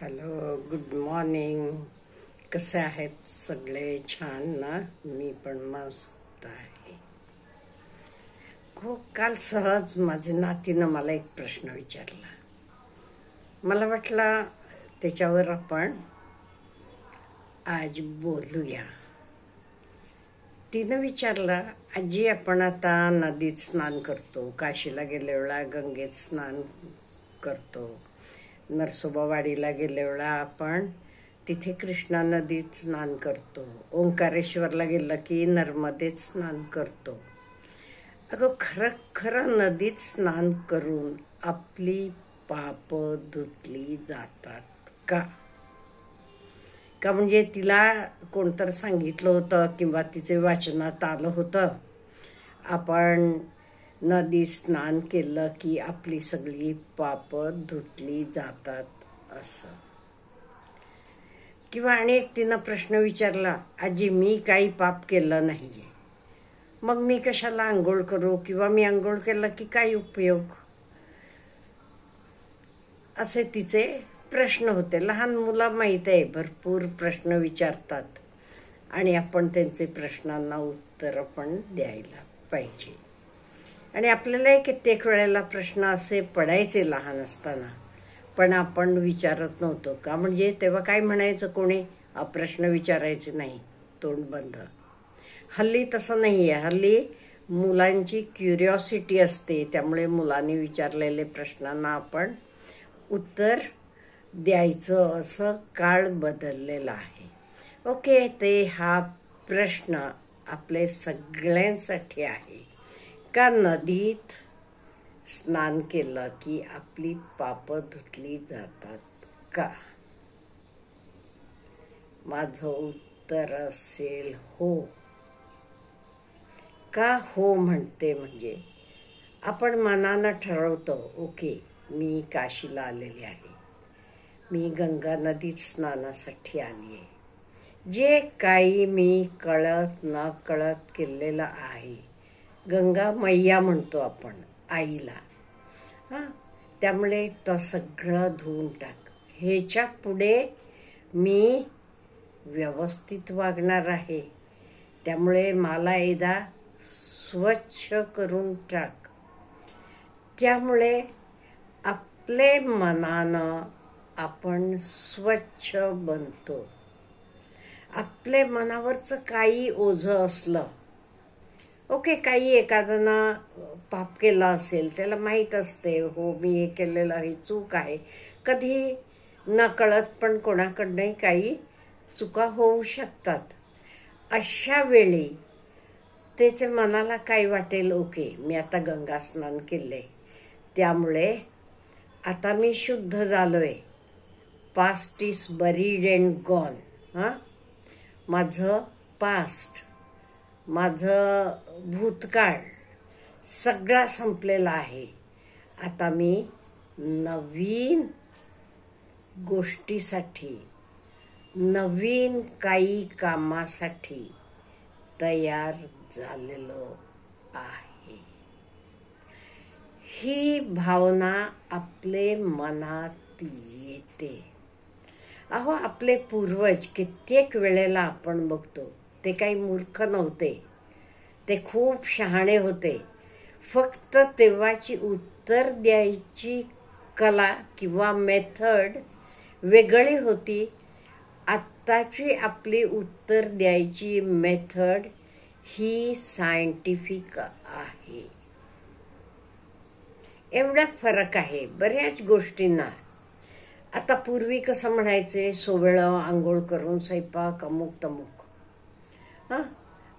Hello, good morning. कसे आहेत सगळे? छान ना? मी पण मस्त आहे. हो, काल सहज माझ्या नातीनं मला एक प्रश्न विचारला. मला वाटलं त्याच्यावर आपण आज बोलूया. तिनं विचारलं, आजी आपण आता नदीत स्नान करतो, काशीला गेल्यावेळा गंगेत स्नान करतो, नरसोबावाडीला गेल्यावेळा आपण तिथे कृष्णा नदीत स्नान करतो, ओंकारेश्वरला गेलं की नर्मदेत स्नान करतो. अगं खरं नदीत स्नान करून आपली पाप धुतली जातात का? का म्हणजे तिला कोणतर सांगितलं होतं किंवा तिचे वाचनात आलं होतं, आपण नदी स्नान केलं की आपली सगळी पाप धुतली जातात असं. किंवा अनेक तिनं प्रश्न विचारला, आजी मी काही पाप केलं नाहीये, मग मी कशाला आंघोळ करू, किंवा मी आंघोळ केलं की काय उपयोग, असे तिचे प्रश्न होते. लहान मुलं माहित आहे भरपूर प्रश्न विचारतात आणि आपण त्यांचे प्रश्नांना उत्तर पण द्यायला पाहिजे. आणि आपल्याला कित्येक वेळेला प्रश्न असे पडायचे लहान असताना, पण आपण विचारत नव्हतो. का म्हणजे तेव्हा काय म्हणायचं, कोणी प्रश्न विचारायचे नाही, तोंड बंद. हल्ली तसं नाहीये. हल्ली मुलांची क्युरिओसिटी असते, त्यामुळे मुलांनी विचारलेले प्रश्नांना आपण उत्तर द्यायचं, असं काळ बदललेला आहे. ओके, ते हा प्रश्न आपले सगळ्यांसाठी आहे. का नदीत स्नान केलं की आपली पाप धुतली जातात का? माझं उत्तर असेल हो. का हो म्हणते म्हणजे आपण मनानं ठरवतो, ओके मी काशीला आलेली आहे, मी गंगा नदीत स्नानासाठी आली आहे, जे काही मी कळत न कळत केलेलं आहे, गंगा मैया म्हणतो आपण आईला, त्यामुळे तर सगळं धुवून टाक. ह्याच्या पुढे मी व्यवस्थित वागणार आहे, त्यामुळे मला एकदा स्वच्छ करून टाक. त्यामुळे आपले मनानं आपण स्वच्छ बनतो. आपले मनावरचं काही ओझं असलं, ओके, काही एखादं पाप केलं असेल, त्याला माहीत असते, हो मी हे केलेलं हे चूक आहे. कधी नकळत पण कोणाकडनंही काही चुका होऊ शकतात. अशा वेळी त्याचे मनाला काय वाटेल, ओके मी आता गंगा स्नान केले, त्यामुळे आता मी शुद्ध झालोय, past is buried and gone. माझं पास्ट, माझं भूतकाळ सगळा संपलेला आहे. आता मी नवीन गोष्टीसाठी, नवीन काही कामासाठी तयार झालेलो आहे. ही भावना आपले मनात येते. अहो, आपले पूर्वज कित्येक वेळेला आपण बघतो, ते काही मूर्ख नव्हते, ते खूप शहाणे होते. फक्त तेव्हाची उत्तर द्यायची कला किंवा मेथड वेगळी होती. आत्ताची आपली उत्तर द्यायची मेथड ही सायंटिफिक आहे. एवढा फरक आहे बऱ्याच गोष्टींना. आता पूर्वी कसं म्हणायचे, सोवेळं आंघोळ करून स्वयंपाक अमुक तमुक.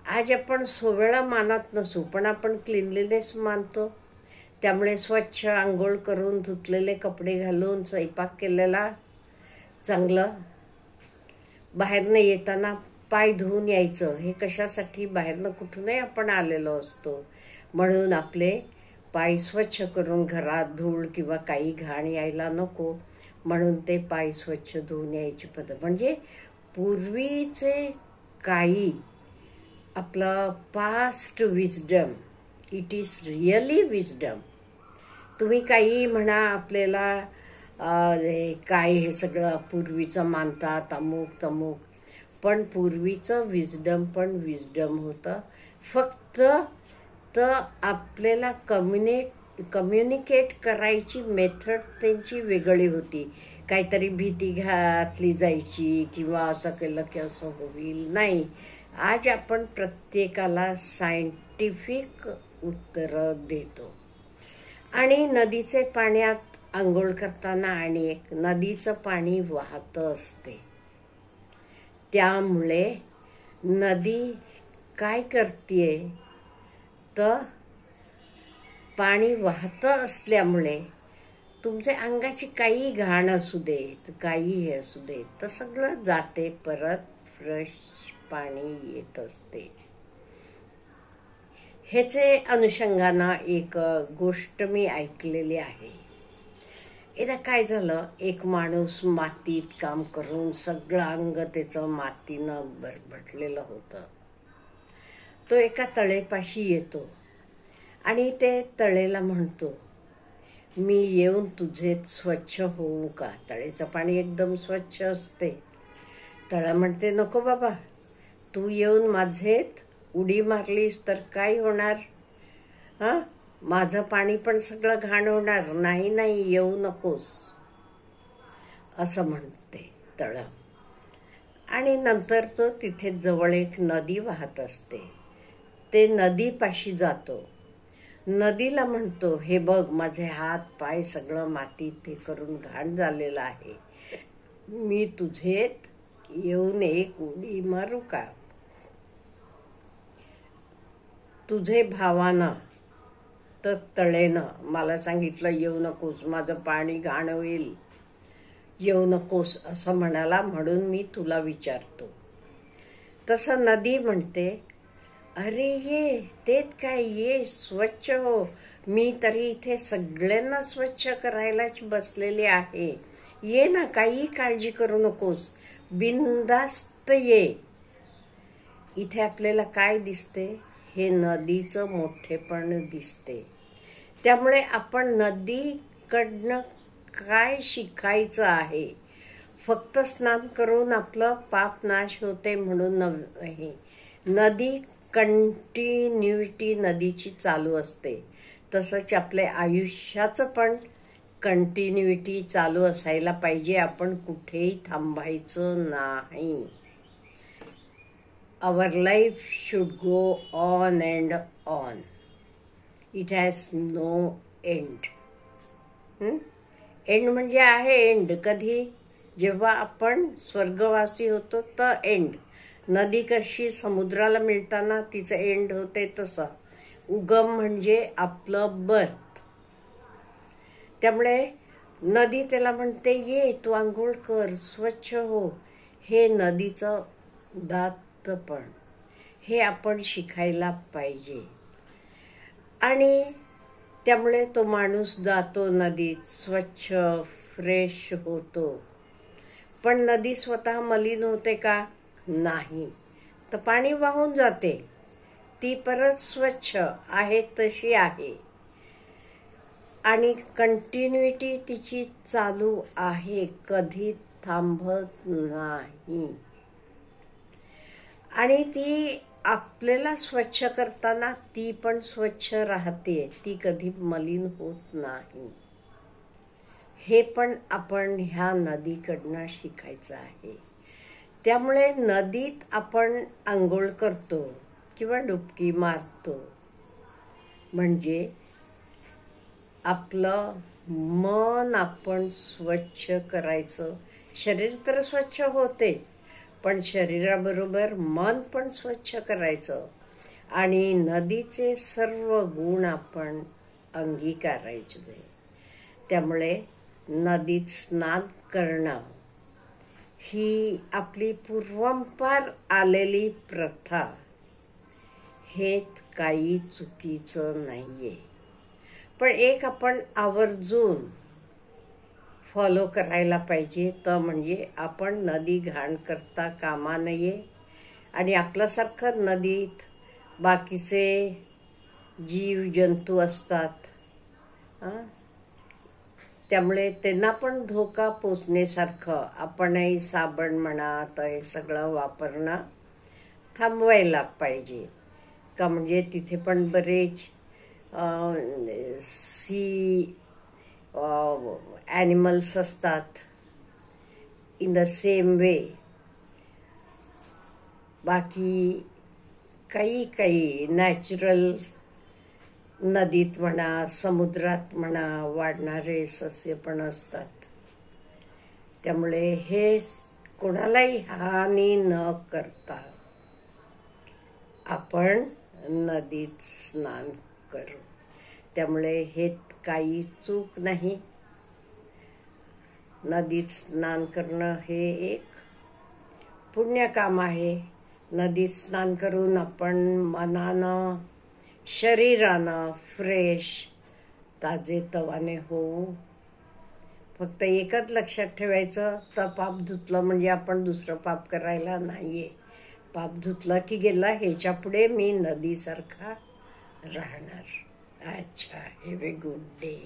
आज आपण सोवेळा मानत नसू, पण आपण क्लीनलीनेस मानतो. त्यामुळे स्वच्छ आंघोळ करून धुतलेले कपडे घालून स्वयंपाक केलेला चांगलं. बाहेरनं येताना पाय धुवून यायचं. हे कशासाठी, बाहेरनं कुठूनही आपण आलेलो असतो, म्हणून आपले पाय स्वच्छ करून, घरात धूळ किंवा काही घाण यायला नको म्हणून ते पाय स्वच्छ धुवून यायची पद्धत. म्हणजे पूर्वीचे काही आपलं past wisdom, it is really wisdom. तुम्ही काही म्हणा, आपल्याला हे काय हे सगळं पूर्वीचं मानतात, अमुक तमुक. पण पूर्वीचं विजडम पण विजडम होतं. फक्त तर आपल्याला कम्युनिकेट करायची मेथड त्यांची वेगळी होती. काहीतरी भीती घातली जायची किंवा असं केलं की असं होईल. नाही, आज आपण प्रत्येकाला सायंटिफिक उत्तरं देतो. आणि नदीचे पाण्यात आंघोळ करताना आणि एक नदीचं पाणी वाहतं असते. त्यामुळे नदी काय करते तर पाणी वाहतं असल्यामुळे तुमच्या अंगाची काही घाण असू दे, काही हे असू दे, तर सगळं जाते, परत फ्रेश पाणी येत असते. ह्याचे अनुषंगानं एक गोष्ट मी ऐकलेली आहे. एकदा काय झालं, एक माणूस मातीत काम करून सगळं अंग त्याचं मातीनं भरभटलेलं होतं. तो एका तळेपाशी येतो आणि ते तळेला म्हणतो, मी येऊन तुझेत स्वच्छ होऊ का? तळेचं पाणी एकदम स्वच्छ असते. तळा म्हणते, नको बाबा, तू येऊन माझेत उडी मारलीस तर काय होणार? माझं पाणी पण सगळं घाण होणार. नाही नाही, येऊ नकोस, असं म्हणते तळ. आणि नंतर तो तिथे जवळ एक नदी वाहत असते. ते नदीपाशी जातो. नदीला म्हणतो, हे बघ, माझे हात पाय सगळं मातीत ते करून घाण झालेलं आहे. मी तुझेत येऊन एक उडी मारू का? तुझे भावानं तर तळेनं मला सांगितलं येऊ नकोस, माझं पाणी घाण होईल, येऊ नकोस असं म्हणाला, म्हणून मी तुला विचारतो. तसं नदी म्हणते, अरे ये, तेच काय, ये स्वच्छ हो. मी तरी इथे सगळ्यांना स्वच्छ करायलाच बसलेली आहे. ये ना, काही काळजी करू नकोस, बिनधास्त ये. इथे आपल्याला काय दिसते? हे नदीचं मोठेपण दिसते. त्यामुळे आपण नदीकडनं काय शिकायचं आहे? फक्त स्नान करून आपलं पाप नाश होते म्हणून नाही. नदी कंटिन्युटी नदीची चालू असते. तसंच आपल्या आयुष्याचं पण कंटिन्युटी चालू असायला पाहिजे. आपण कुठेही थांबायचं नाही. Our life should go on and on. It has no end. End म्हणजे आहे एंड. कधी? जेव्हा आपण स्वर्गवासी होतो तर एंड. नदी कशी समुद्राला मिळताना तिचं एंड होते तसं. उगम म्हणजे आपलं बर्थ. त्यामुळे नदी त्याला म्हणते, ये तू आंघोळ कर, स्वच्छ हो. हे नदीचं उदात्तपण, हे आपण शिकायला पाहिजे. आणि त्यामुळे तो माणूस जातो नदीत, स्वच्छ फ्रेश होतो. पण नदी स्वतः मलिन होते का? नाही. तर पाणी वाहून जाते, ती परत स्वच्छ आहे तशी आहे. आणि कंटिन्युटी तिची चालू आहे, कधी थांबत नाही. आणि ती आपल्याला स्वच्छ करताना ती पण स्वच्छ राहते, ती कधी मलिन होत नाही. हे पण आपण ह्या नदीकडनं शिकायचं आहे. त्यामुळे नदीत आपण आंघोळ करतो किंवा डुबकी मारतो म्हणजे आपलं मन आपण स्वच्छ करायचं. शरीर तर स्वच्छ होते, पण शरीराबरोबर मन पण स्वच्छ करायचं. आणि नदीचे सर्व गुण आपण अंगीकारायचे. त्यामुळे नदीत स्नान करणं ही आपली पूर्वापार आलेली प्रथा. हे काही चुकीचं नाहीये. पण एक आपण आवर्जून फॉलो करायला पाहिजे, तर म्हणजे आपण नदी घाण करता कामा नये. आणि आपल्यासारखं नदीत बाकीचे जीव जंतू असतात, त्यामुळे त्यांना पण धोका पोचण्यासारखं आपणही साबण म्हणा तर हे सगळं वापरणं थांबवायला पाहिजे का, म्हणजे तिथे पण बरेच सी ॲनिमल्स असतात. इन द सेम वे बाकी काही नॅचरल नदीत म्हणा समुद्रात म्हणा वाढणारे सस्य पण असतात. त्यामुळे हे कोणालाही हानी न करता आपण नदीत स्नान करू. त्यामुळे हे काही चूक नाही. नदीत स्नान करणं हे एक पुण्यकाम आहे. नदीत स्नान करून आपण मनानं शरीरानं फ्रेश ताजेतवाने होऊ. फक्त एकच लक्षात ठेवायचं, तर पाप धुतलं म्हणजे आपण दुसरं पाप करायला नाहीये. पाप धुतलं की गेला, ह्याच्या पुढे मी नदीसारखा राहणार. अच्छा, हॅव ए गुड डे.